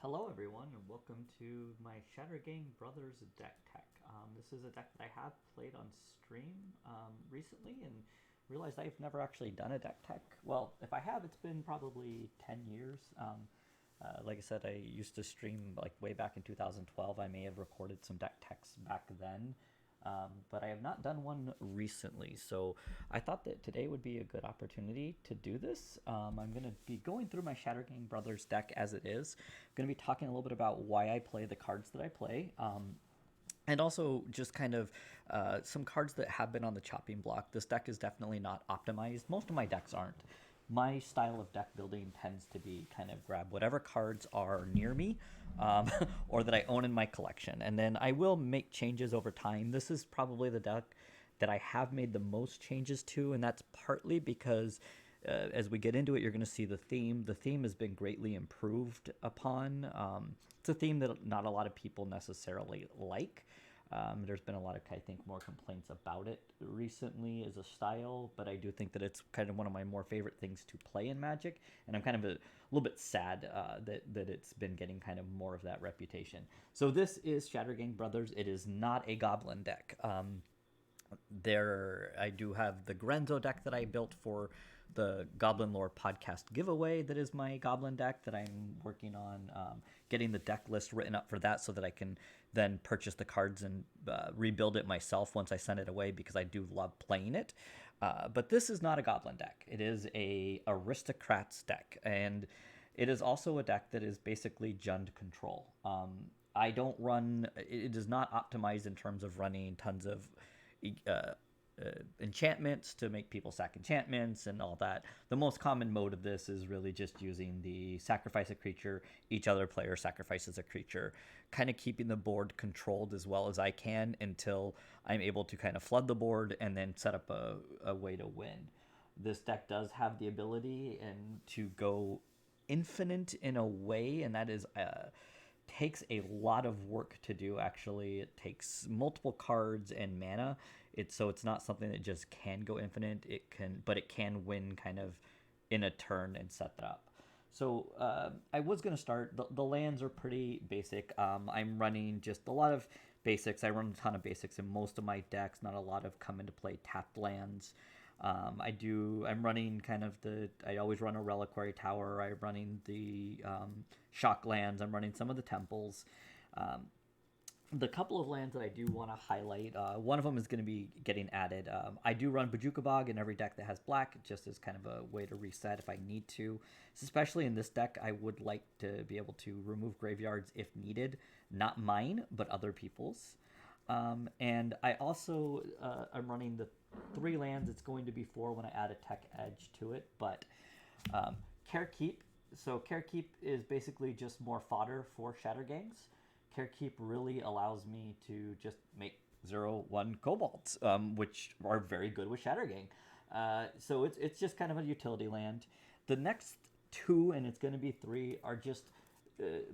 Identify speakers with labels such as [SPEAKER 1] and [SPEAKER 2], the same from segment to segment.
[SPEAKER 1] Hello everyone and welcome to my Shattergang Brothers deck tech. This is a deck that I have played on stream recently and realized I've never actually done a deck tech. Well, if I have, it's been probably 10 years. Like I said, I used to stream like way back in 2012. I may have recorded some deck techs back then, but I have not done one recently. So I thought that today would be a good opportunity to do this. I'm going to be going through my Shattergang Brothers deck as it is. I'm going to be talking a little bit about why I play the cards that I play. And also just kind of some cards that have been on the chopping block. This deck is definitely not optimized. Most of my decks aren't. My style of deck building tends to be kind of grab whatever cards are near me um, or that I own in my collection. And then I will make changes over time. This is probably the deck that I have made the most changes to, and that's partly because as we get into it, you're going to see the theme. The theme has been greatly improved upon. It's a theme that not a lot of people necessarily like. There's been a lot of, I think, more complaints about it recently as a style, but I do think that it's kind of one of my more favorite things to play in Magic, and I'm kind of a little bit sad that it's been getting kind of more of that reputation. So this is Shattergang Brothers. It is not a Goblin deck. There, I do have the Grenzo deck that I built for the Goblin Lore podcast giveaway. That is my Goblin deck that I'm working on getting the deck list written up for that, so that I can then purchase the cards and rebuild it myself once I send it away, because I do love playing it. But this is not a Goblin deck. It is a Aristocrats deck, and it is also a deck that is basically Jund control. I don't run. It is not optimized in terms of running tons of uh, enchantments to make people sack enchantments and all that. The most common mode of this is really just using the sacrifice a creature, each other player sacrifices a creature, kind of keeping the board controlled as well as I can until I'm able to kind of flood the board and then set up a way to win. This deck does have the ability and to go infinite in a way, and that is takes a lot of work to do. Actually, it takes multiple cards and mana. It's not something that just can go infinite. It can win kind of in a turn and set that up. So I was gonna start. The lands are pretty basic. I'm running just a lot of basics. I run a ton of basics in most of my decks. Not a lot of come into play tapped lands. I'm running kind of I always run a reliquary tower. I'm running the shock lands. I'm running some of the temples. The couple of lands that I do want to highlight, one of them is going to be getting added. I do run Bajuka Bog in every deck that has black, just as kind of a way to reset if I need to. Especially in this deck, I would like to be able to remove graveyards if needed. Not mine, but other people's. And I also I'm running the 3 lands. It's going to be 4 when I add a tech edge to it. But Carekeep. So Carekeep is basically just more fodder for Shattergangs. Carekeep really allows me to just make 0/1 kobolds, which are very good with Shattergang. So it's just kind of a utility land. The next 2, and it's going to be 3, are just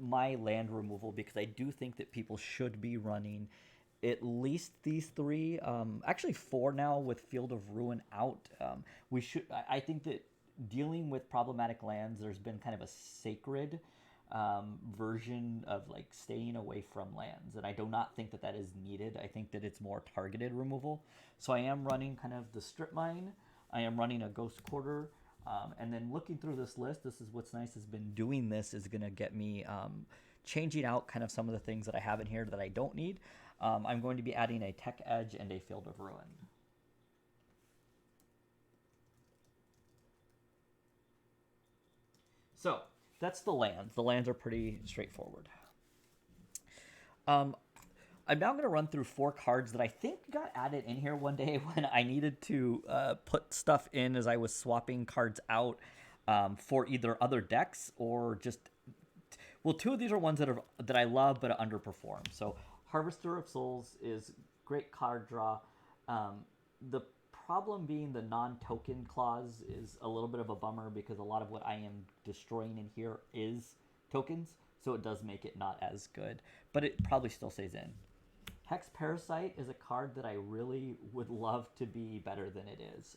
[SPEAKER 1] my land removal, because I do think that people should be running at least these 3, actually 4 now with Field of Ruin out. We should. I think that dealing with problematic lands, there's been kind of a sacred version of like staying away from lands, and I do not think that is needed. I think that it's more targeted removal. So I am running kind of the strip mine. I am running a ghost quarter. And then looking through this list, this is what's nice has been doing this is going to get me changing out kind of some of the things that I have in here that I don't need. I'm going to be adding a tech edge and a Field of Ruin. So that's the lands. The lands are pretty straightforward. Um, I'm now going to run through 4 cards that I think got added in here one day when I needed to put stuff in as I was swapping cards out for either other decks or just. Well, 2 of these are ones that I love but underperform. So Harvester of Souls is great card draw. The problem being the non-token clause is a little bit of a bummer, because a lot of what I am destroying in here is tokens, so it does make it not as good, but it probably still stays in. Hex Parasite is a card that I really would love to be better than it is.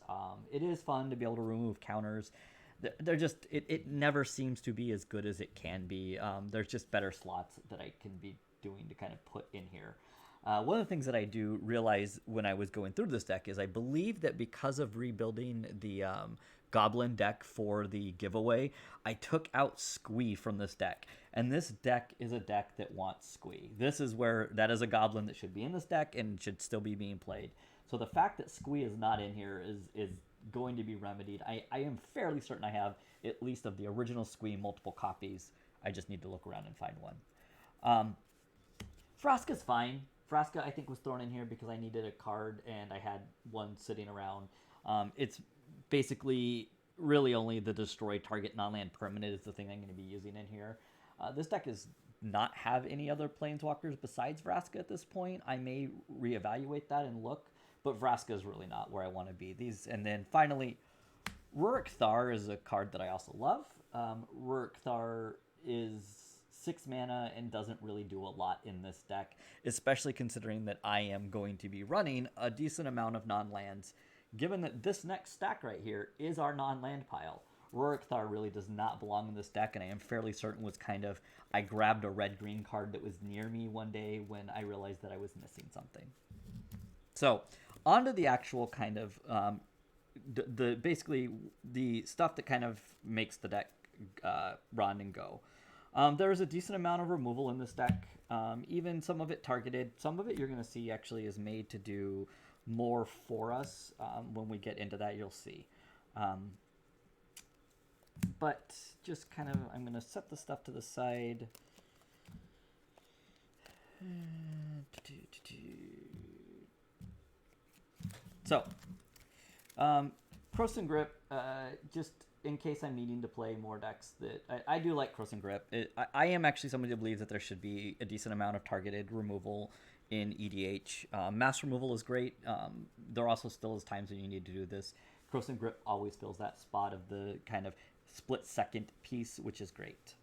[SPEAKER 1] It is fun to be able to remove counters, they're just it never seems to be as good as it can be. There's just better slots that I can be doing to kind of put in here. One of the things that I do realize when I was going through this deck is I believe that because of rebuilding the Goblin deck for the giveaway, I took out Squee from this deck. And this deck is a deck that wants Squee. This is where that is a Goblin that should be in this deck and should still be being played. So the fact that Squee is not in here is going to be remedied. I am fairly certain I have at least of the original Squee multiple copies. I just need to look around and find one. Vraska's fine. Vraska, I think, was thrown in here because I needed a card and I had one sitting around. It's basically really only the destroy target non-land permanent is the thing I'm going to be using in here. This deck does not have any other planeswalkers besides Vraska at this point. I may reevaluate that and look, but Vraska is really not where I want to be. And then finally, Rurik Thar is a card that I also love. Rurik Thar is 6 mana and doesn't really do a lot in this deck, especially considering that I am going to be running a decent amount of non-lands, given that this next stack right here is our non-land pile. Rurik Thar really does not belong in this deck, and I am fairly certain was kind of, I grabbed a red-green card that was near me one day when I realized that I was missing something. So, on to the actual kind of, basically the stuff that kind of makes the deck run and go. There's a decent amount of removal in this deck, even some of it targeted. Some of it you're going to see actually is made to do more for us. When we get into that, you'll see. But just kind of, I'm going to set the stuff to the side. So, Cross and Grip, just in case I'm needing to play more decks that I do like Cross and Grip. I am actually somebody who believes that there should be a decent amount of targeted removal in EDH. Mass removal is great. There also still is times when you need to do this. Cross and Grip always fills that spot of the kind of split second piece, which is great.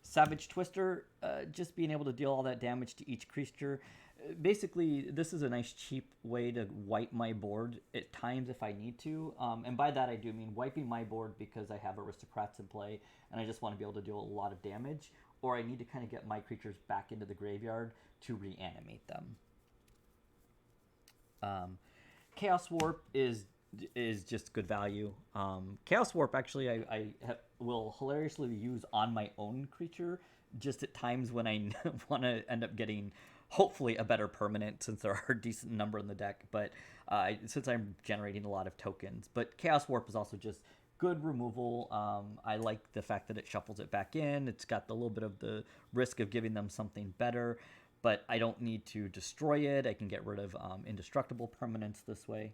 [SPEAKER 1] Savage Twister, just being able to deal all that damage to each creature. Basically, this is a nice cheap way to wipe my board at times if I need to. And by that I do mean wiping my board because I have Aristocrats in play and I just want to be able to deal a lot of damage, or I need to kind of get my creatures back into the graveyard to reanimate them. Chaos Warp is just good value. Chaos Warp actually I will hilariously use on my own creature just at times when I want to end up getting hopefully a better permanent, since there are a decent number in the deck, but since I'm generating a lot of tokens. But Chaos Warp is also just good removal. I like the fact that it shuffles it back in. It's got the little bit of the risk of giving them something better, but I don't need to destroy it. I can get rid of indestructible permanents this way.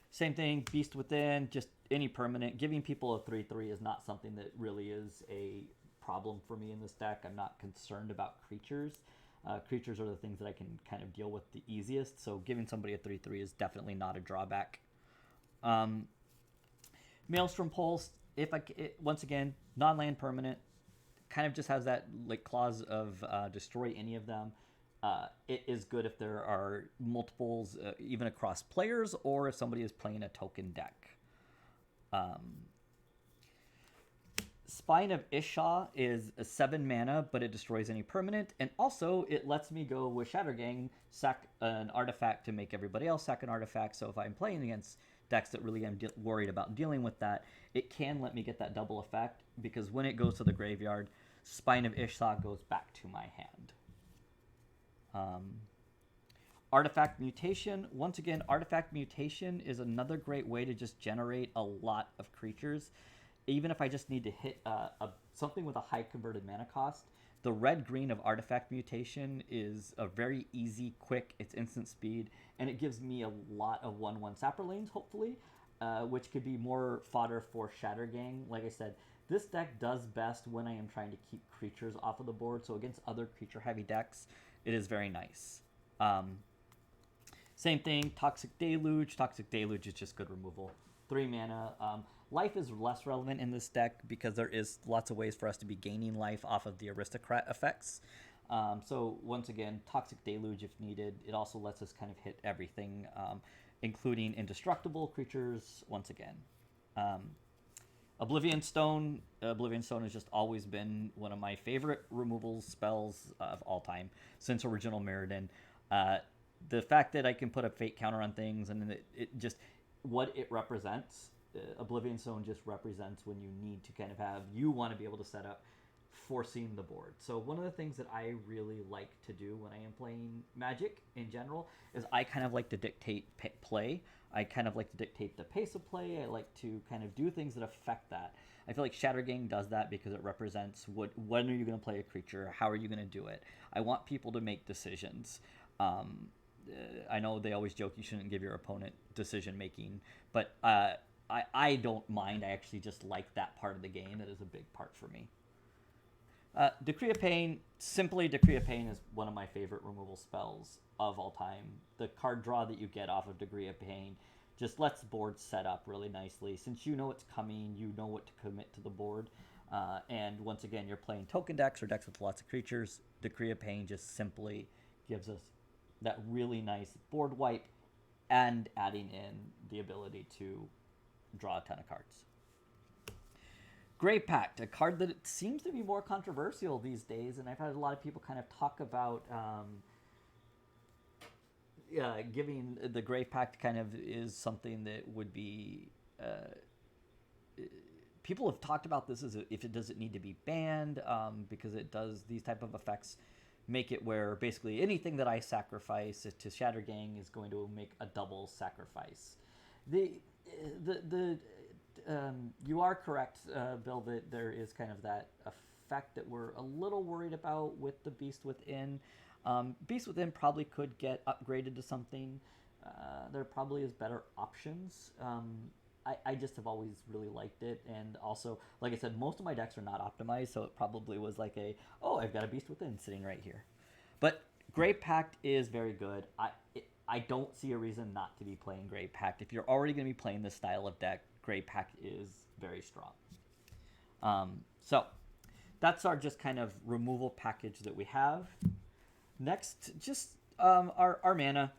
[SPEAKER 1] Same thing, Beast Within, just any permanent. Giving people a 3/3 is not something that really is a problem for me in this deck. I'm not concerned about creatures. Creatures are the things that I can kind of deal with the easiest, so giving somebody a 3/3 is definitely not a drawback. Maelstrom Pulse, once again, non-land permanent, kind of just has that like clause of destroy any of them. It is good if there are multiples, even across players, or if somebody is playing a token deck. Spine of Isha is a 7 mana, but it destroys any permanent, and also it lets me go with Shattergang, sack an artifact to make everybody else sack an artifact. So if I'm playing against decks that really am worried about dealing with that, it can let me get that double effect, because when it goes to the graveyard, Spine of Isha goes back to my hand. Artifact Mutation. Once again, Artifact Mutation is another great way to just generate a lot of creatures. Even if I just need to hit something with a high converted mana cost, the red-green of Artifact Mutation is a very easy, quick, it's instant speed, and it gives me a lot of 1/1 Saprolanes, hopefully, which could be more fodder for Shattergang. Like I said, this deck does best when I am trying to keep creatures off of the board, so against other creature-heavy decks, it is very nice. Same thing, Toxic Deluge. Toxic Deluge is just good removal. 3 mana. Life is less relevant in this deck because there is lots of ways for us to be gaining life off of the Aristocrat effects. So once again, Toxic Deluge if needed. It also lets us kind of hit everything. including indestructible creatures once again. Um, Oblivion Stone. Oblivion Stone has just always been one of my favorite removal spells of all time since original Mirrodin. Uh, the fact that I can put a fate counter on things and it just what it represents. Oblivion Stone just represents when you need to kind of have you want to be able to set up forcing the board. So one of the things that I really like to do when I am playing Magic in general is I kind of like to dictate play. I kind of like to dictate the pace of play. I like to kind of do things that affect that. I feel like Shattergang does that because it represents when are you going to play a creature? How are you going to do it? I want people to make decisions. I know they always joke you shouldn't give your opponent decision making, but I don't mind. I actually just like that part of the game. That is a big part for me. Decree of Pain, simply Decree of Pain is one of my favorite removal spells of all time. The card draw that you get off of Decree of Pain just lets the board set up really nicely. Since you know it's coming, you know what to commit to the board. And once again, you're playing token decks or decks with lots of creatures. Decree of Pain just simply gives us that really nice board wipe and adding in the ability to draw a ton of cards. Grave Pact, a card that seems to be more controversial these days, and I've had a lot of people kind of talk about giving the Grave Pact kind of is something that would be. People have talked about this as if it doesn't need to be banned because it does these type of effects make it where basically anything that I sacrifice to Shattergang is going to make a double sacrifice. You are correct, Bill, that there is kind of that effect that we're a little worried about with the Beast Within. Beast Within probably could get upgraded to something. There probably is better options. I just have always really liked it, and also, like I said, most of my decks are not optimized, so it probably was like I've got a Beast Within sitting right here. But Grave Pact is very good. I don't see a reason not to be playing Grave Pact. If you're already going to be playing this style of deck, Grave Pact is very strong. So that's our just kind of removal package that we have. Next, just our mana,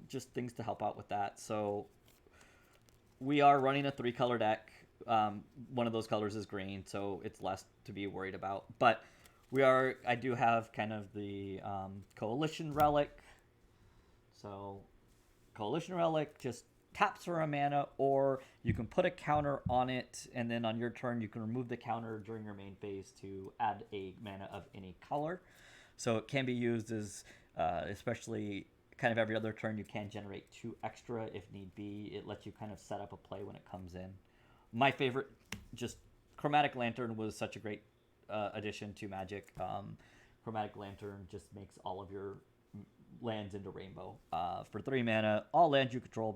[SPEAKER 1] just things to help out with that. So we are running a 3-color deck. One of those colors is green, so it's less to be worried about. But I do have kind of the Coalition Relic. So Coalition Relic just taps for a mana, or you can put a counter on it, and then on your turn you can remove the counter during your main phase to add a mana of any color. So it can be used as, especially kind of every other turn, you can generate 2 extra if need be. It lets you kind of set up a play when it comes in. My favorite, just Chromatic Lantern was such a great addition to Magic. Chromatic Lantern just makes all of your lands into rainbow. For 3 mana, all lands you control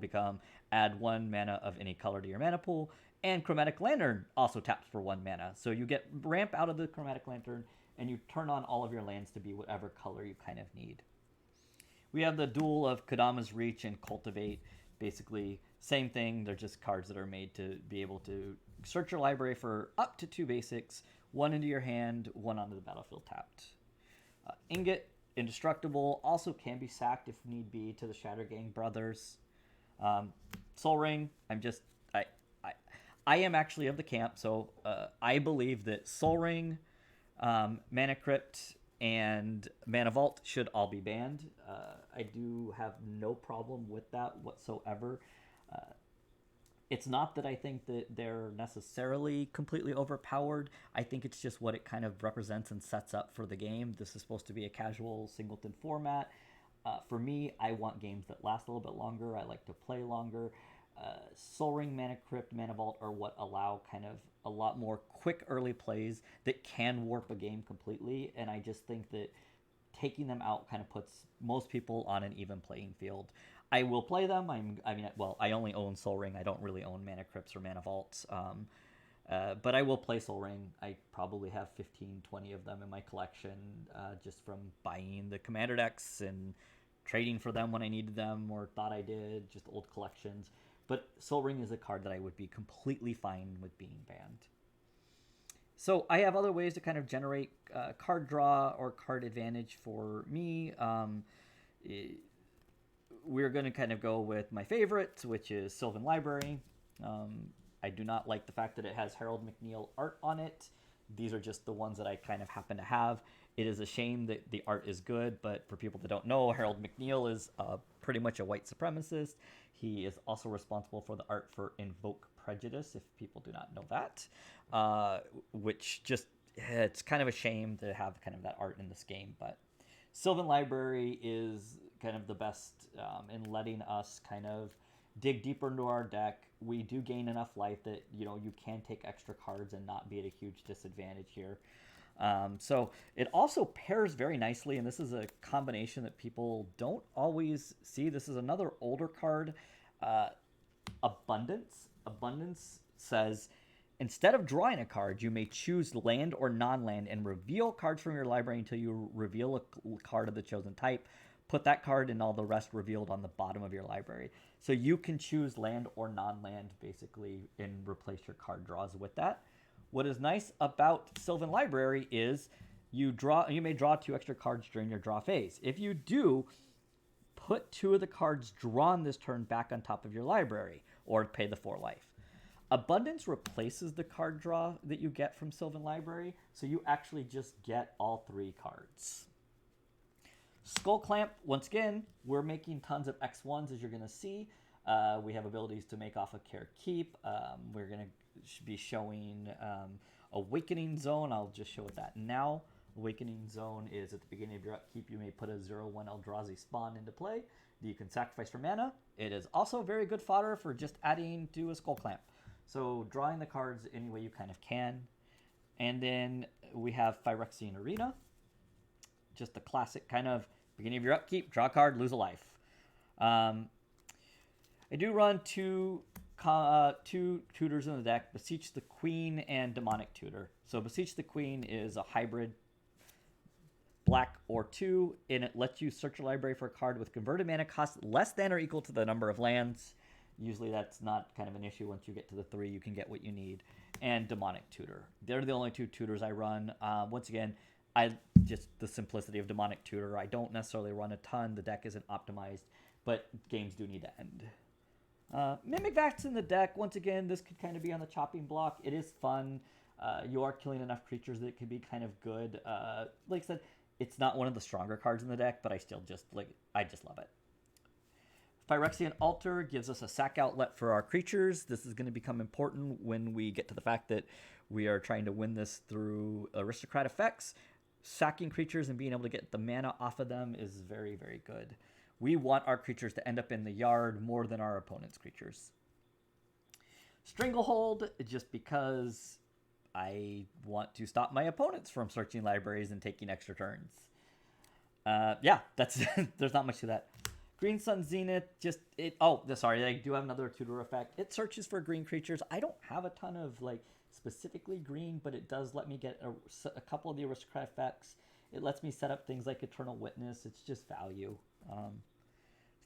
[SPEAKER 1] add 1 mana of any color to your mana pool, and Chromatic Lantern also taps for 1 mana. So you get ramp out of the Chromatic Lantern, and you turn on all of your lands to be whatever color you kind of need. We have the duel of Kodama's Reach and Cultivate. Basically, same thing. They're just cards that are made to be able to search your library for up to 2 basics, 1 into your hand, 1 onto the battlefield tapped. Ingot, indestructible, also can be sacked if need be to the Shattergang brothers. Soul Ring, I am actually of the camp, so I believe that Soul Ring, Mana Crypt, and Mana Vault should all be banned. I do have no problem with that whatsoever. It's not that I think that they're necessarily completely overpowered. I think it's just what it kind of represents and sets up for the game. This is supposed to be a casual singleton format. For me, I want games that last a little bit longer. I like to play longer. Soul Ring, Mana Crypt, Mana Vault are what allow kind of a lot more quick early plays that can warp a game completely. And I just think that taking them out kind of puts most people on an even playing field. I will play them. I only own Soul Ring. I don't really own Mana Crypts or Mana Vaults. But I will play Soul Ring. I probably have 15, 20 of them in my collection just from buying the Commander decks and trading for them when I needed them or thought I did, just old collections. But Soul Ring is a card that I would be completely fine with being banned. So I have other ways to kind of generate card draw or card advantage for me. we're going to kind of go with my favorite, which is Sylvan Library. I do not like the fact that it has Harold McNeil art on it. These are just the ones that I kind of happen to have. It is a shame that the art is good, but for people that don't know, Harold McNeil is pretty much a white supremacist. He is also responsible for the art for Invoke Prejudice, if people do not know that, which just, it's kind of a shame to have kind of that art in this game. But Sylvan Library is kind of the best in letting us kind of dig deeper into our deck. We do gain enough life that, you know, you can take extra cards and not be at a huge disadvantage here. So it also pairs very nicely, and this is a combination that people don't always see. This is another older card, Abundance. Abundance says, instead of drawing a card, you may choose land or non-land and reveal cards from your library until you reveal a card of the chosen type. Put that card and all the rest revealed on the bottom of your library. So you can choose land or non-land, basically, and replace your card draws with that. What is nice about Sylvan Library is you may draw 2 extra cards during your draw phase. If you do, put 2 of the cards drawn this turn back on top of your library, or pay the 4 life. Abundance replaces the card draw that you get from Sylvan Library, so you actually just get all 3 cards. Skull Clamp, once again, we're making tons of X1s, as you're going to see. We have abilities to make off of Care Keep. We're going to be showing Awakening Zone. I'll just show it that now. Awakening Zone is at the beginning of your upkeep. You may put a 0/1 Eldrazi spawn into play that you can sacrifice for mana. It is also very good fodder for just adding to a Skull Clamp. So drawing the cards any way you kind of can. And then we have Phyrexian Arena. Just the classic kind of beginning of your upkeep, draw a card, lose a life. I do run two tutors in the deck, Beseech the Queen and Demonic Tutor. So Beseech the Queen is a hybrid black or 2, and it lets you search your library for a card with converted mana cost less than or equal to the number of lands. Usually that's not kind of an issue. Once you get to the 3, you can get what you need. And Demonic Tutor. They're the only 2 tutors I run. Once again, I just the simplicity of Demonic Tutor. I don't necessarily run a ton. The deck isn't optimized, but games do need to end. Mimic Vats in the deck. Once again, this could kind of be on the chopping block. It is fun. You are killing enough creatures that it could be kind of good. Like I said, it's not one of the stronger cards in the deck, but I still just I just love it. Phyrexian Altar gives us a sack outlet for our creatures. This is going to become important when we get to the fact that we are trying to win this through Aristocrat effects. Sacking creatures and being able to get the mana off of them is very, very good. We want our creatures to end up in the yard more than our opponent's creatures. Stranglehold, just because I want to stop my opponents from searching libraries and taking extra turns. Yeah, that's there's not much to that. Green Sun Zenith, sorry, I do have another tutor effect. It searches for green creatures. I don't have a ton of specifically green, but it does let me get a couple of the Aristocrat effects. It lets me set up things like Eternal Witness. It's just value.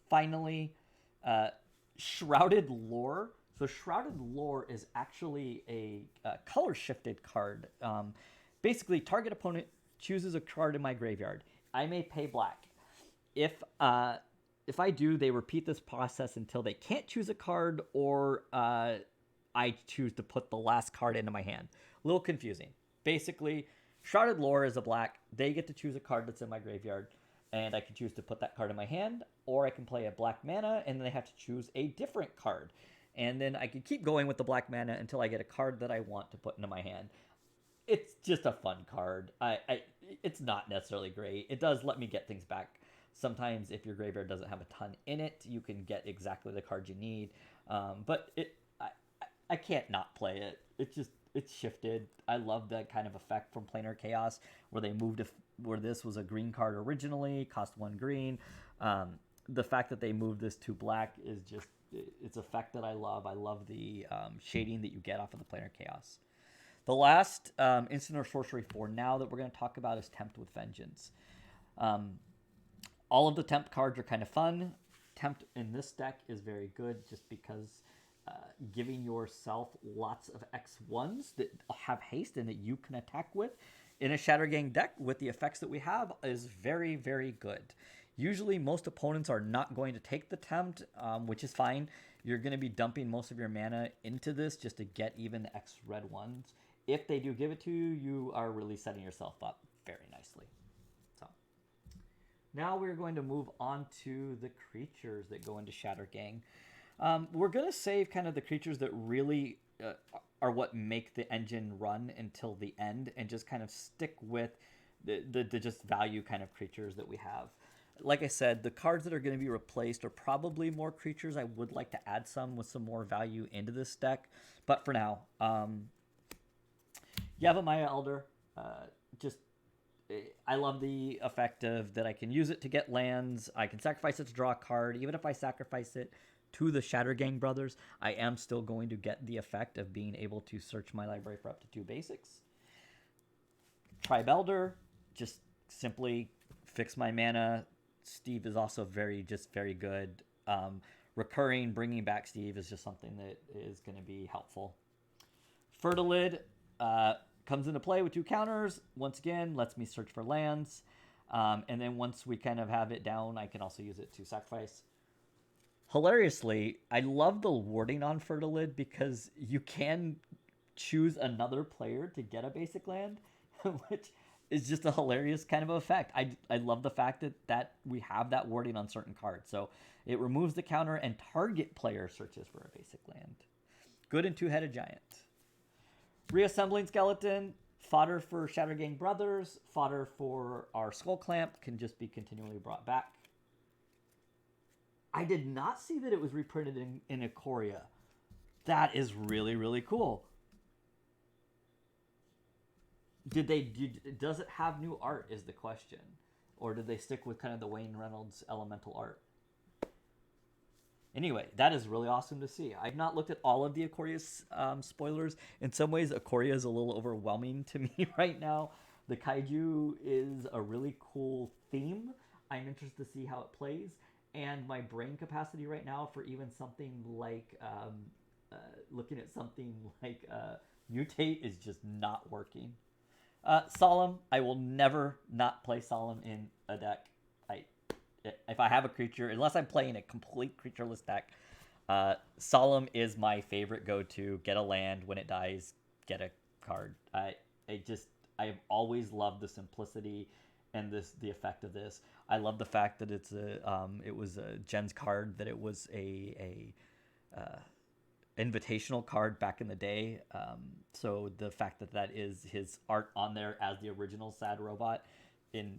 [SPEAKER 1] Finally, Shrouded Lore. So Shrouded Lore is actually a color-shifted card. Basically, target opponent chooses a card in my graveyard. I may pay black. If I do, they repeat this process until they can't choose a card, or I choose to put the last card into my hand. A little confusing. Basically, Shrouded Lore is a black. They get to choose a card that's in my graveyard, and I can choose to put that card in my hand, or I can play a black mana, and then they have to choose a different card. And then I can keep going with the black mana until I get a card that I want to put into my hand. It's just a fun card. It's not necessarily great. It does let me get things back. Sometimes if your graveyard doesn't have a ton in it, you can get exactly the card you need. But I can't not play it. It's shifted. I love that kind of effect from Planar Chaos, where they moved where this was a green card originally, cost 1 green. The fact that they moved this to black is just, it's effect that I love. I love the shading that you get off of the Planar Chaos. The last instant or sorcery for now that we're going to talk about is Tempt with Vengeance. All of the Tempt cards are kind of fun. Tempt in this deck is very good just because giving yourself lots of X1s that have haste and that you can attack with in a Shattergang deck with the effects that we have is very, very good. Usually, most opponents are not going to take the tempt, which is fine. You're going to be dumping most of your mana into this just to get even the X red ones. If they do give it to you, you are really setting yourself up very nicely. So now we're going to move on to the creatures that go into Shattergang. We're going to save kind of the creatures that really are what make the engine run until the end, and just kind of stick with the just value kind of creatures that we have. Like I said, the cards that are going to be replaced are probably more creatures. I would like to add some with some more value into this deck. But for now, Yavimaya Elder, I love the effect of that I can use it to get lands. I can sacrifice it to draw a card. Even if I sacrifice it to the Shattergang brothers, I am still going to get the effect of being able to search my library for up to 2 basics. Tribe Elder, just simply fix my mana. Steve is also very good. Recurring, bringing back Steve is just something that is going to be helpful. Fertilid comes into play with 2 counters. Once again, lets me search for lands. And then once we kind of have it down, I can also use it to sacrifice. Hilariously, I love the wording on Fertilid because you can choose another player to get a basic land, which is just a hilarious kind of effect. I love the fact that we have that wording on certain cards. So it removes the counter and target player searches for a basic land. Good in 2-headed giant. Reassembling Skeleton, fodder for Shattergang Brothers, fodder for our Skull Clamp, can just be continually brought back. I did not see that it was reprinted in Ikoria. That is really, really cool. Does it have new art is the question, or did they stick with kind of the Wayne Reynolds elemental art? Anyway, that is really awesome to see. I've not looked at all of the Ikoria spoilers. In some ways, Ikoria is a little overwhelming to me right now. The kaiju is a really cool theme. I'm interested to see how it plays, and my brain capacity right now for even something like looking at something like Mutate is just not working. Solemn, I will never not play Solemn in a deck. If I have a creature, unless I'm playing a complete creatureless deck, Solemn is my favorite go-to. Get a land, when it dies, get a card. I have always loved the simplicity and the effect of this. I love the fact that it was a Jen's card, that it was a invitational card back in the day. So the fact that is his art on there as the original Sad Robot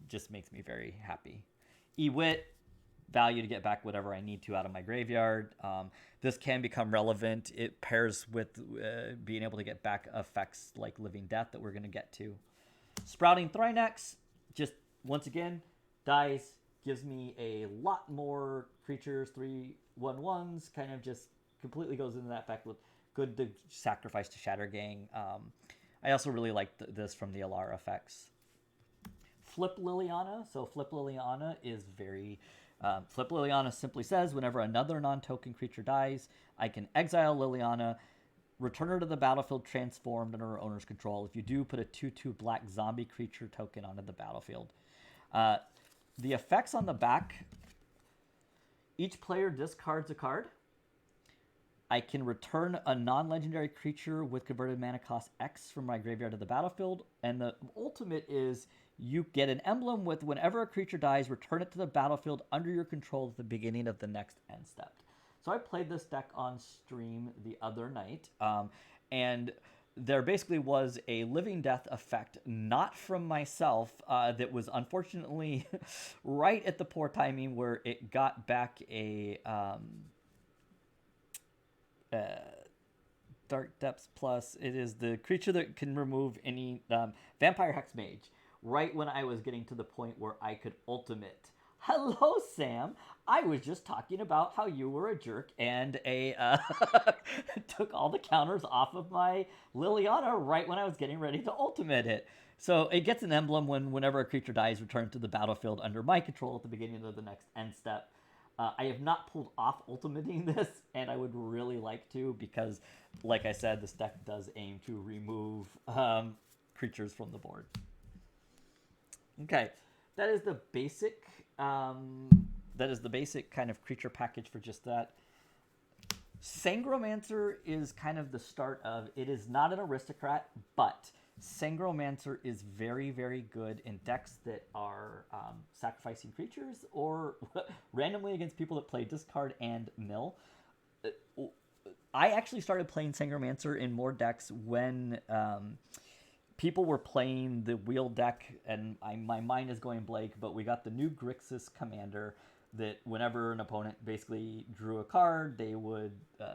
[SPEAKER 1] just makes me very happy. Ewit, value to get back whatever I need to out of my graveyard. This can become relevant. It pairs with being able to get back effects like Living Death that we're going to get to. Sprouting Thrynax, just once again, dies, gives me a lot more creatures, 3/1/1s, kind of just completely goes into that effect with good to sacrifice to Shattergang. I also really like this from the Alara effects. Flip Liliana. So Flip Liliana is very... Flip Liliana simply says, whenever another non-token creature dies, I can exile Liliana, return her to the battlefield transformed under her owner's control. If you do, put a 2/2 black zombie creature token onto the battlefield. The effects on the back, each player discards a card. I can return a non-legendary creature with converted mana cost X from my graveyard to the battlefield. And the ultimate is you get an emblem with whenever a creature dies, return it to the battlefield under your control at the beginning of the next end step. So I played this deck on stream the other night. And there basically was a Living Death effect, not from myself, that was unfortunately right at the poor timing where it got back a... Dark Depths Plus. It is the creature that can remove any Vampire Hex Mage. Right when I was getting to the point where I could ultimate. Hello, Sam. I was just talking about how you were a jerk and took all the counters off of my Liliana right when I was getting ready to ultimate it. So it gets an emblem whenever a creature dies, returned to the battlefield under my control at the beginning of the next end step. I have not pulled off ultimating this, and I would really like to because, like I said, this deck does aim to remove creatures from the board. Okay, that is the basic That is the basic kind of creature package for just that. Sangromancer is kind of the start of, it is not an aristocrat, but Sangromancer is very, very good in decks that are sacrificing creatures or randomly against people that play discard and mill. I actually started playing Sangromancer in more decks when people were playing the wheel deck, and my mind is going blank, but we got the new Grixis Commander that whenever an opponent basically drew a card, they would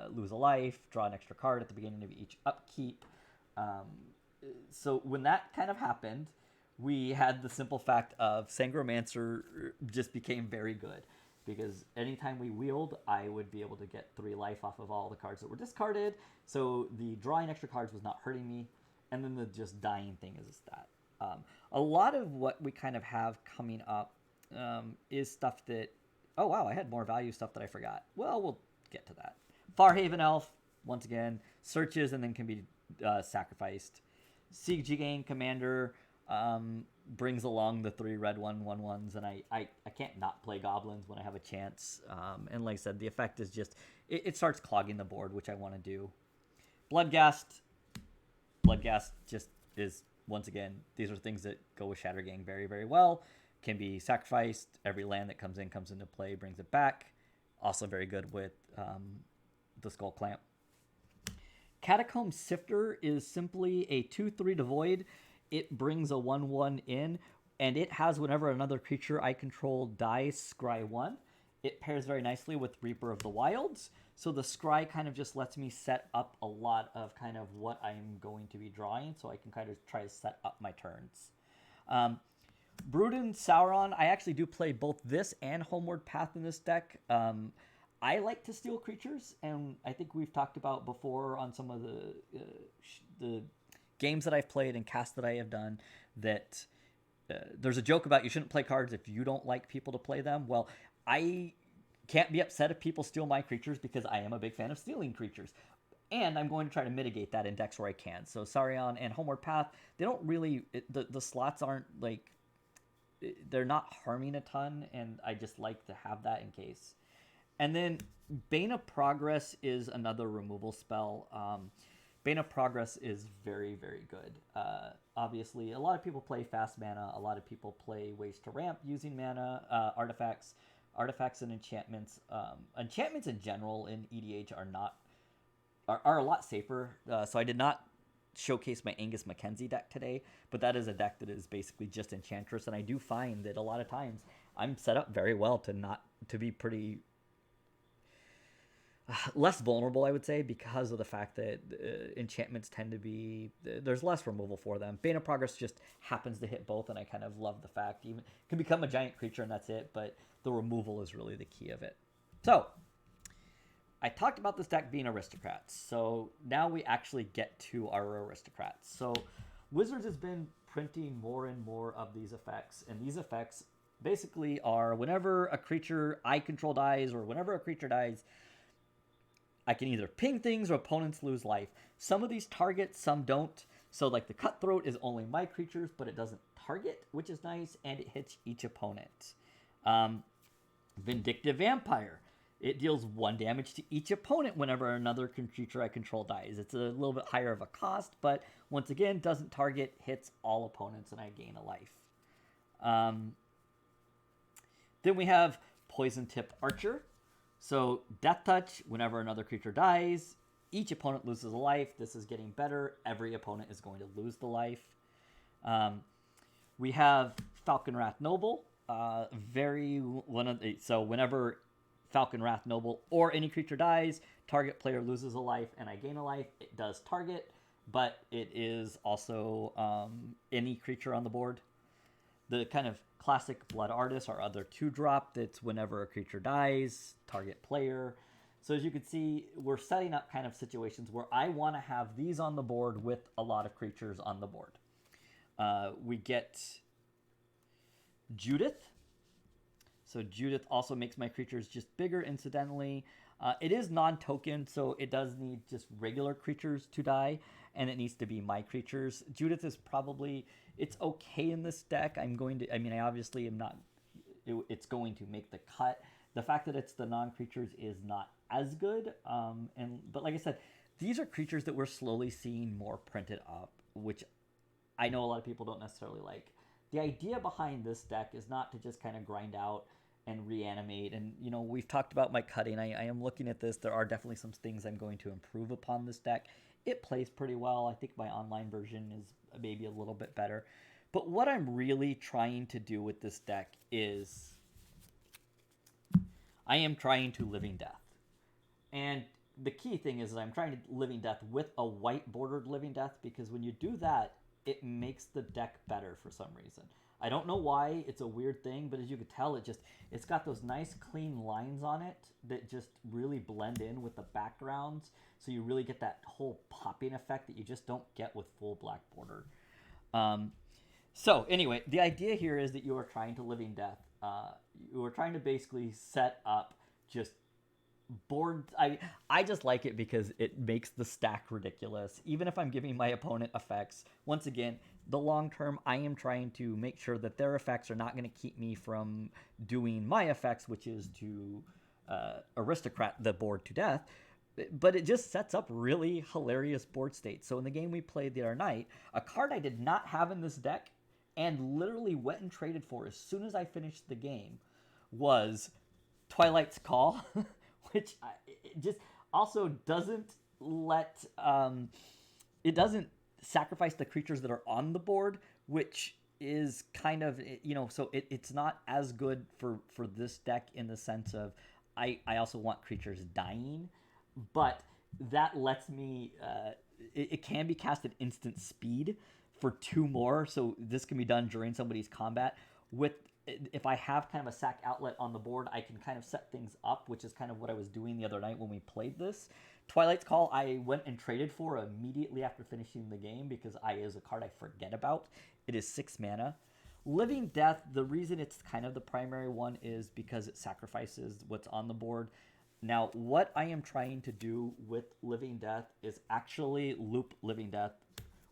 [SPEAKER 1] lose a life, draw an extra card at the beginning of each upkeep. So when that kind of happened, we had the simple fact of Sangromancer just became very good. Because anytime we wheeled, I would be able to get 3 life off of all the cards that were discarded. So the drawing extra cards was not hurting me. And then the just dying thing is that. A lot of what we kind of have coming up is stuff that... Oh, wow, I had more value stuff that I forgot. Well, we'll get to that. Farhaven Elf, once again, searches and then can be sacrificed. Shattergang Commander... brings along the 3 red 1/1/1s, and I can't not play goblins when I have a chance. And like I said, the effect is just, it starts clogging the board, which I want to do. Bloodghast just is, once again, these are things that go with Shattergang very, very well. Can be sacrificed. Every land that comes into play, brings it back. Also very good with the Skull Clamp. Catacomb Sifter is simply a 2/3 devoid. It brings a 1/1 in, and it has whenever another creature I control dies, scry 1. It pairs very nicely with Reaper of the Wilds, so the scry kind of just lets me set up a lot of kind of what I'm going to be drawing, so I can kind of try to set up my turns. Broodin Sauron, I actually do play both this and Homeward Path in this deck. I like to steal creatures, and I think we've talked about before on some of the games that I've played and casts that I have done that there's a joke about you shouldn't play cards if you don't like people to play them. Well, I can't be upset if people steal my creatures because I am a big fan of stealing creatures. And I'm going to try to mitigate that in decks where I can. So Sauron and Homeward Path, they don't really, the slots aren't like, they're not harming a ton, and I just like to have that in case. And then Bane of Progress is another removal spell. Bane of Progress is very, very good. Obviously, a lot of people play fast mana. A lot of people play ways to ramp using mana, artifacts and enchantments. Enchantments in general in EDH are a lot safer. So I did not showcase my Angus Mackenzie deck today, but that is a deck that is basically just Enchantress, and I do find that a lot of times I'm set up very well to be pretty less vulnerable, I would say, because of the fact that enchantments tend to be, there's less removal for them. Bane of Progress just happens to hit both, and I kind of love the fact. Even can become a giant creature and that's it, but the removal is really the key of it. So I talked about this deck being aristocrats, so now we actually get to our aristocrats. So Wizards has been printing more and more of these effects, and these effects basically are whenever a creature I control dies, or whenever a creature dies, I can either ping things or opponents lose life. Some of these target, some don't. So like the Cutthroat is only my creatures, but it doesn't target, which is nice, and it hits each opponent. Vindictive Vampire. It deals 1 damage to each opponent whenever another creature I control dies. It's a little bit higher of a cost, but once again, doesn't target, hits all opponents, and I gain a life. Then we have Poison Tip Archer. So Death Touch, whenever another creature dies, each opponent loses a life. This is getting better. Every opponent is going to lose the life. We have Falconwrath Noble. So whenever Falconwrath Noble or any creature dies, target player loses a life and I gain a life. It does target, but it is also any creature on the board. The kind of classic Blood Artist, our other 2-drop, that's whenever a creature dies, target player. So as you can see, we're setting up kind of situations where I want to have these on the board with a lot of creatures on the board. We get Judith. So Judith also makes my creatures just bigger incidentally. It is non-token, so it does need just regular creatures to die, and it needs to be my creatures. Judith is probably, it's okay in this deck. I obviously am not it's going to make the cut. The fact that it's the non-creatures is not as good. But like I said, these are creatures that we're slowly seeing more printed up, which I know a lot of people don't necessarily like. The idea behind this deck is not to just kind of grind out and reanimate. And, we've talked about my cutting. I am looking at this. There are definitely some things I'm going to improve upon this deck. It plays pretty well. I think my online version is maybe a little bit better. But what I'm really trying to do with this deck is I am trying to Living Death. And the key thing is that I'm trying to Living Death with a white bordered Living Death, because when you do that, it makes the deck better for some reason. I don't know why. It's a weird thing, but as you could tell, it's got those nice clean lines on it that just really blend in with the backgrounds, so you really get that whole popping effect that you just don't get with full black border. So anyway, the idea here is that you are trying to Living Death. You are trying to basically set up just board. I just like it because it makes the stack ridiculous. Even if I'm giving my opponent effects, once again, the long term, I am trying to make sure that their effects are not going to keep me from doing my effects, which is to Aristocrat the board to death. But it just sets up really hilarious board states. So in the game we played the other night, a card I did not have in this deck and literally went and traded for as soon as I finished the game was Twilight's Call, which it just also doesn't let it doesn't sacrifice the creatures that are on the board, which is kind of, so it's not as good for this deck in the sense of I also want creatures dying, but that lets me it can be cast at instant speed for 2 more, so this can be done during somebody's combat. If I have kind of a sack outlet on the board, I can kind of set things up, which is kind of what I was doing the other night when we played this. Twilight's Call, I went and traded for immediately after finishing the game because is a card I forget about. It is 6 mana. Living Death, the reason it's kind of the primary one is because it sacrifices what's on the board. Now, what I am trying to do with Living Death is actually loop Living Death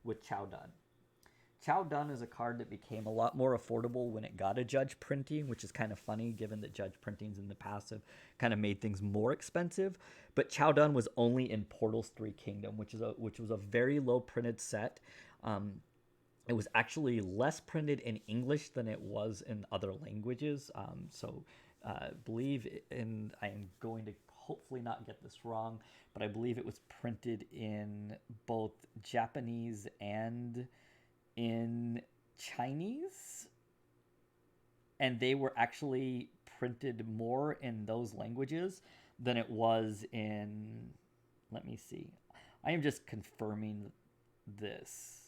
[SPEAKER 1] with Chow Dun. Chow Dun is a card that became a lot more affordable when it got a Judge printing, which is kind of funny given that Judge printings in the past have kind of made things more expensive. But Chow Dun was only in Portals 3 Kingdom, which was a very low printed set. It was actually less printed in English than it was in other languages. I am going to hopefully not get this wrong, but I believe it was printed in both Japanese and in Chinese, and they were actually printed more in those languages than it was in, let me see, I am just confirming this.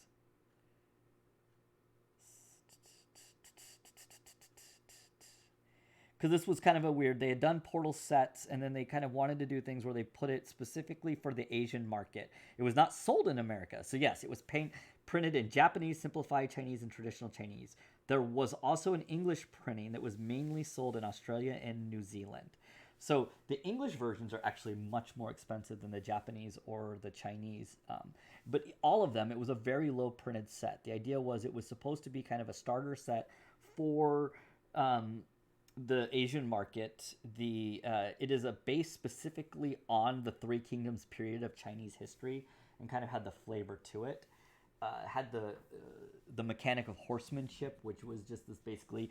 [SPEAKER 1] Because this was kind of a weird, they had done Portal sets, and then they kind of wanted to do things where they put it specifically for the Asian market. It was not sold in America. So yes, it was printed in Japanese, simplified Chinese, and traditional Chinese. There was also an English printing that was mainly sold in Australia and New Zealand. So the English versions are actually much more expensive than the Japanese or the Chinese. But all of them, it was a very low printed set. The idea was it was supposed to be kind of a starter set for the Asian market. It is a base specifically on the Three Kingdoms period of Chinese history and kind of had the flavor to it. Had the mechanic of horsemanship, which was just this basically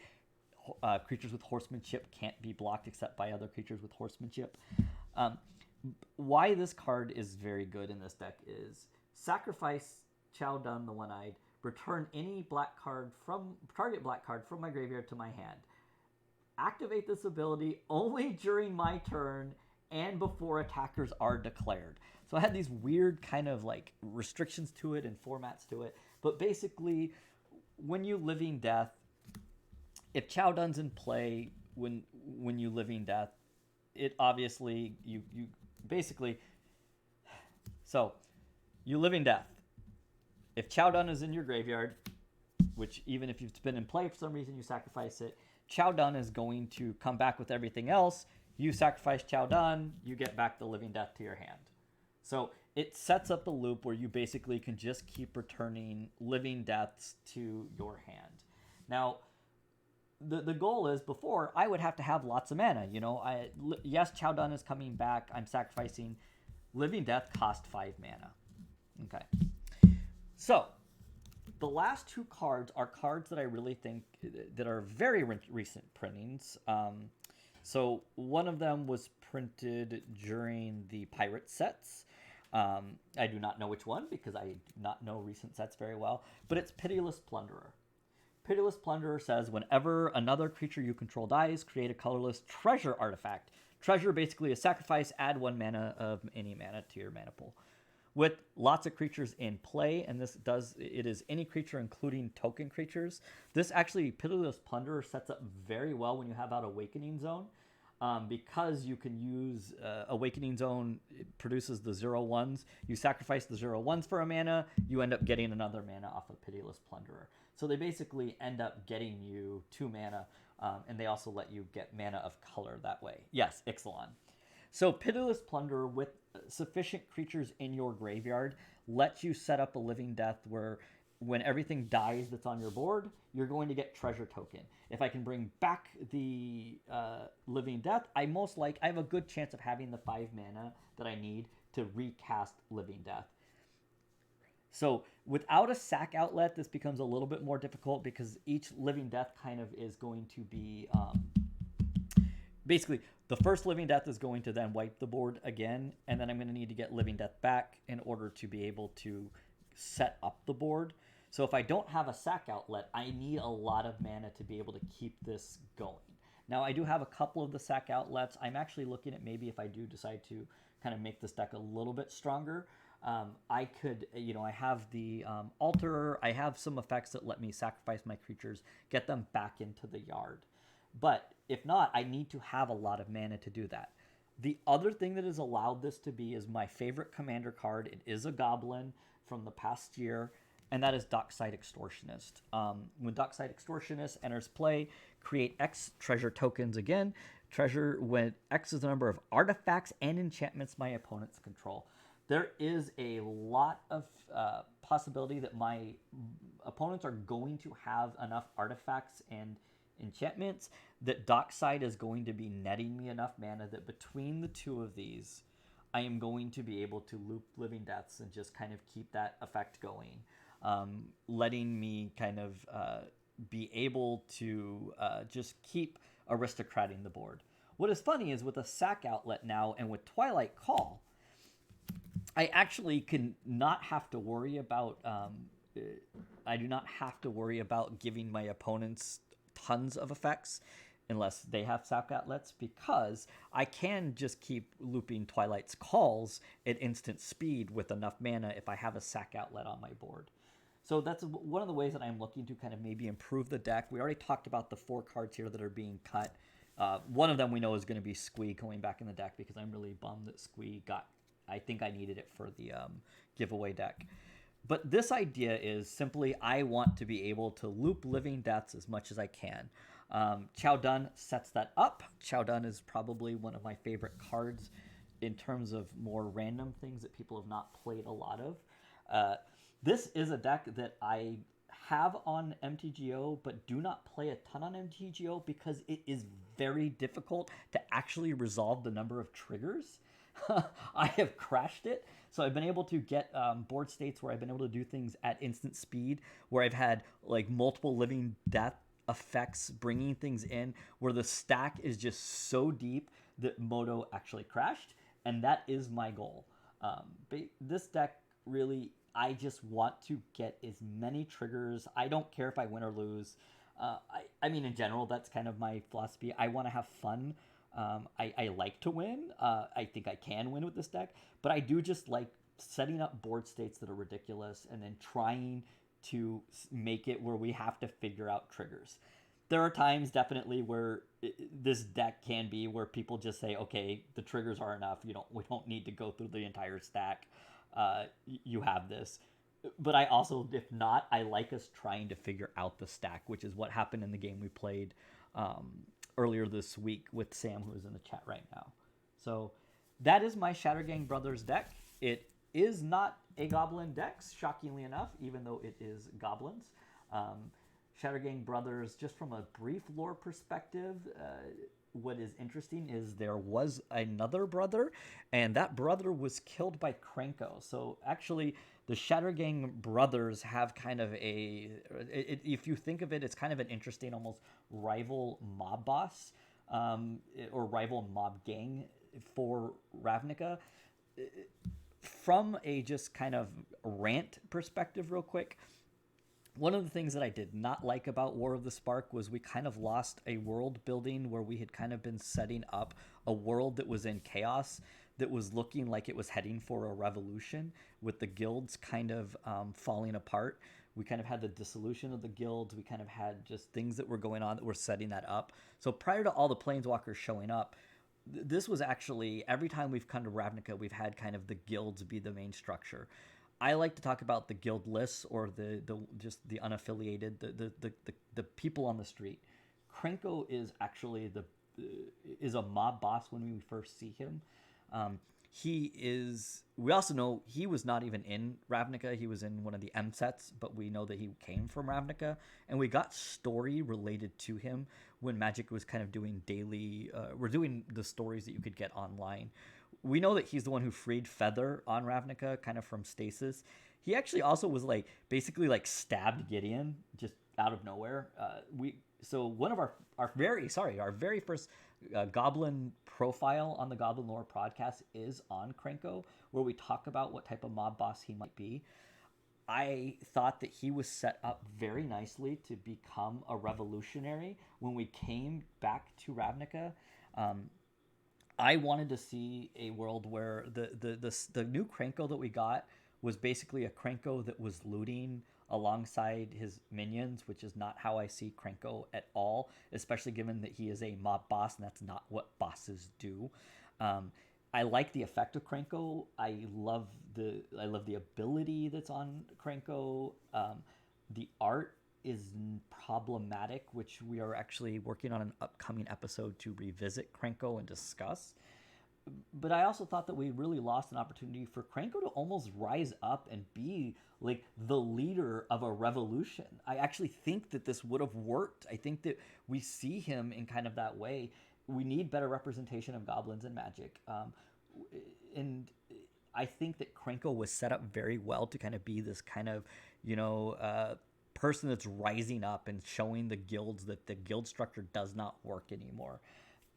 [SPEAKER 1] creatures with horsemanship can't be blocked except by other creatures with horsemanship. Why this card is very good in this deck is sacrifice Chow Dun the One-Eyed, return any target black card from my graveyard to my hand. Activate this ability only during my turn and before attackers are declared. So I had these weird kind of like restrictions to it and formats to it. But basically, when you Living Death, if Chow Dun's in play when you Living Death, it obviously you basically, so you Living Death. If Chow Dun is in your graveyard, which even if it's been in play for some reason you sacrifice it, Chow Dun is going to come back with everything else. You sacrifice Chow Dun, you get back the Living Death to your hand. So it sets up a loop where you basically can just keep returning Living Deaths to your hand. Now, the goal is, before I would have to have lots of mana. Yes, Chowdun is coming back. I'm sacrificing. Living Death cost 5 mana. Okay. So the last 2 cards are cards that I really think that are very recent printings. So one of them was printed during the Pirate sets. I do not know which one because I do not know recent sets very well, but it's Pitiless Plunderer. Pitiless Plunderer says, whenever another creature you control dies, create a colorless treasure artifact. Treasure basically is sacrifice, add 1 mana of any mana to your mana pool. With lots of creatures in play, and it is any creature including token creatures. This actually, Pitiless Plunderer sets up very well when you have out Awakening Zone, because you can use Awakening Zone. It produces the 0/1s. You sacrifice the 0/1s for a mana, you end up getting another mana off of Pitiless Plunderer. So they basically end up getting you 2 mana, and they also let you get mana of color that way. Yes, Ixalan. So Pitiless Plunderer with sufficient creatures in your graveyard lets you set up a Living Death where when everything dies that's on your board, you're going to get treasure token. If I can bring back the Living Death, I have a good chance of having the 5 mana that I need to recast Living Death. So without a sack outlet, this becomes a little bit more difficult because each Living Death kind of is going to be... basically, the first Living Death is going to then wipe the board again, and then I'm going to need to get Living Death back in order to be able to set up the board. So if I don't have a sack outlet, I need a lot of mana to be able to keep this going. Now, I do have a couple of the sack outlets. I'm actually looking at maybe if I do decide to kind of make this deck a little bit stronger, I could, I have the Alterer. I have some effects that let me sacrifice my creatures, get them back into the yard. But if not, I need to have a lot of mana to do that. The other thing that has allowed this to be is my favorite commander card. It is a goblin from the past year, and that is Dockside Extortionist. When Dockside Extortionist enters play, create X treasure tokens again. Treasure when X is the number of artifacts and enchantments my opponents control. There is a lot of possibility that my opponents are going to have enough artifacts and enchantments that Dockside is going to be netting me enough mana that between the 2 of these, I am going to be able to loop Living Deaths and just kind of keep that effect going, letting me kind of be able to just keep aristocrating the board. What is funny is with a sack outlet now and with Twilight Call, I actually can not have to worry about, I do not have to worry about giving my opponents tons of effects unless they have sack outlets, because I can just keep looping Twilight's Calls at instant speed with enough mana if I have a sack outlet on my board. So that's one of the ways that I'm looking to kind of maybe improve the deck. We already talked about the 4 cards here that are being cut. One of them we know is going to be Squee going back in the deck because I'm really bummed that Squee I think I needed it for the giveaway deck. But this idea is simply I want to be able to loop Living Deaths as much as I can. Chowdun sets that up. Chowdun is probably one of my favorite cards in terms of more random things that people have not played a lot of. This is a deck that I have on MTGO, but do not play a ton on MTGO because it is very difficult to actually resolve the number of triggers. I have crashed it. So I've been able to get board states where I've been able to do things at instant speed, where I've had like multiple Living Death effects bringing things in, where the stack is just so deep that Moto actually crashed. And that is my goal. But this deck really, I just want to get as many triggers. I don't care if I win or lose. I mean, in general, that's kind of my philosophy. I want to have fun. I like to win. I think I can win with this deck, but I do just like setting up board states that are ridiculous and then trying to make it where we have to figure out triggers. There are times definitely where this deck can be where people just say, okay, the triggers are enough. We don't need to go through the entire stack. You have this. But I also, if not, I like us trying to figure out the stack, which is what happened in the game we played earlier this week with Sam, who is in the chat right now. So that is my Shattergang Brothers deck. It is not a goblin deck, shockingly enough, even though it is goblins. Shattergang Brothers, just from a brief lore perspective, what is interesting is there was another brother, and that brother was killed by Krenko. So actually, the Shattergang brothers have kind of if you think of it, it's kind of an interesting, almost rival mob boss, or rival mob gang for Ravnica. From a just kind of rant perspective, real quick, one of the things that I did not like about War of the Spark was we kind of lost a world building where we had kind of been setting up a world that was in chaos, that was looking like it was heading for a revolution, with the guilds kind of falling apart. We kind of had the dissolution of the guilds. We kind of had just things that were going on that were setting that up. So prior to all the Planeswalkers showing up, this was actually, every time we've come to Ravnica, we've had kind of the guilds be the main structure. I like to talk about the guild lists, or the just the unaffiliated, the people on the street. Krenko is actually is a mob boss when we first see him. He is. We also know he was not even in Ravnica. He was in one of the M sets, but we know that he came from Ravnica, and we got story related to him when Magic was kind of doing daily. We're doing the stories that you could get online. We know that he's the one who freed Feather on Ravnica, kind of from stasis. He actually also was basically stabbed Gideon just out of nowhere. So one of our very first Goblin profile on the Goblin Lore podcast is on Krenko, where we talk about what type of mob boss he might be. I thought that he was set up very nicely to become a revolutionary when we came back to Ravnica. I wanted to see a world where the new Krenko that we got was basically a Krenko that was looting alongside his minions, which is not how I see Krenko at all, especially given that he is a mob boss, and that's not what bosses do. I like the effect of Krenko. I love the ability that's on Krenko. The art is problematic, which we are actually working on an upcoming episode to revisit Krenko and discuss. But I also thought that we really lost an opportunity for Krenko to almost rise up and be the leader of a revolution. I actually think that this would have worked. I think that we see him in kind of that way. We need better representation of goblins in Magic. And I think that Krenko was set up very well to kind of be this kind of, person that's rising up and showing the guilds that the guild structure does not work anymore.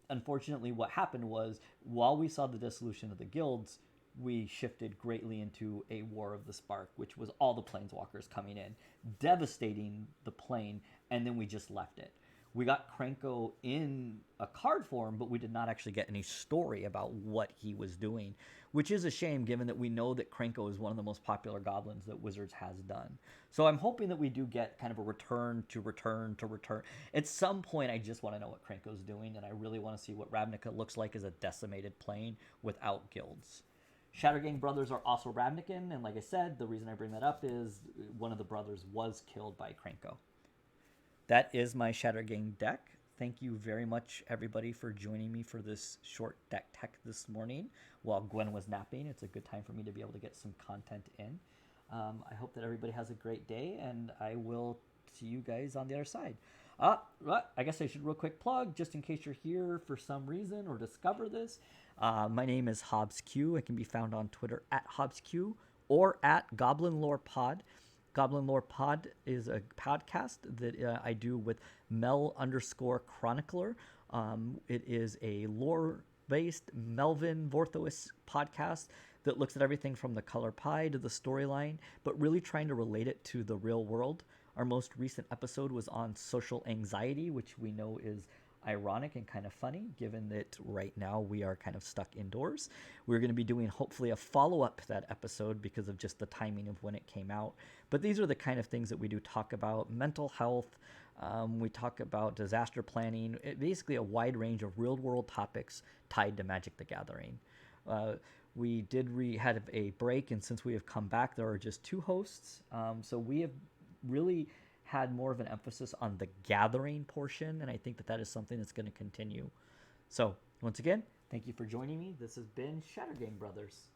[SPEAKER 1] Unfortunately, what happened was, while we saw the dissolution of the guilds, we shifted greatly into a War of the Spark, which was all the Planeswalkers coming in, devastating the plane, and then we just left it. We got Krenko in a card form, but we did not actually get any story about what he was doing, which is a shame given that we know that Krenko is one of the most popular goblins that Wizards has done. So I'm hoping that we do get kind of a return. At some point, I just want to know what Krenko's doing, and I really want to see what Ravnica looks like as a decimated plane without guilds. Shattergang brothers are also Ravnican, and like I said, the reason I bring that up is one of the brothers was killed by Krenko. That is my Shattergang deck. Thank you very much, everybody, for joining me for this short deck tech this morning while Gwen was napping. It's a good time for me to be able to get some content in. I hope that everybody has a great day, and I will see you guys on the other side. I guess I should real quick plug, just in case you're here for some reason or discover this. My name is HobbsQ. I can be found on Twitter at HobbsQ or at Goblin Lore Pod. Goblin Lore Pod is a podcast that I do with Mel_Chronicler. It is a lore-based Melvin Vorthowis podcast that looks at everything from the color pie to the storyline, but really trying to relate it to the real world. Our most recent episode was on social anxiety, which we know is ironic and kind of funny, given that right now we are kind of stuck indoors. We're going to be doing hopefully a follow-up to that episode because of just the timing of when it came out. But these are the kind of things that we do talk about: mental health. We talk about disaster planning, basically a wide range of real-world topics tied to Magic the Gathering. We had a break, and since we have come back, there are just two hosts. So we have really had more of an emphasis on the gathering portion, and I think that is something that's going to continue. So once again, thank you for joining me. This has been Shattergang Brothers.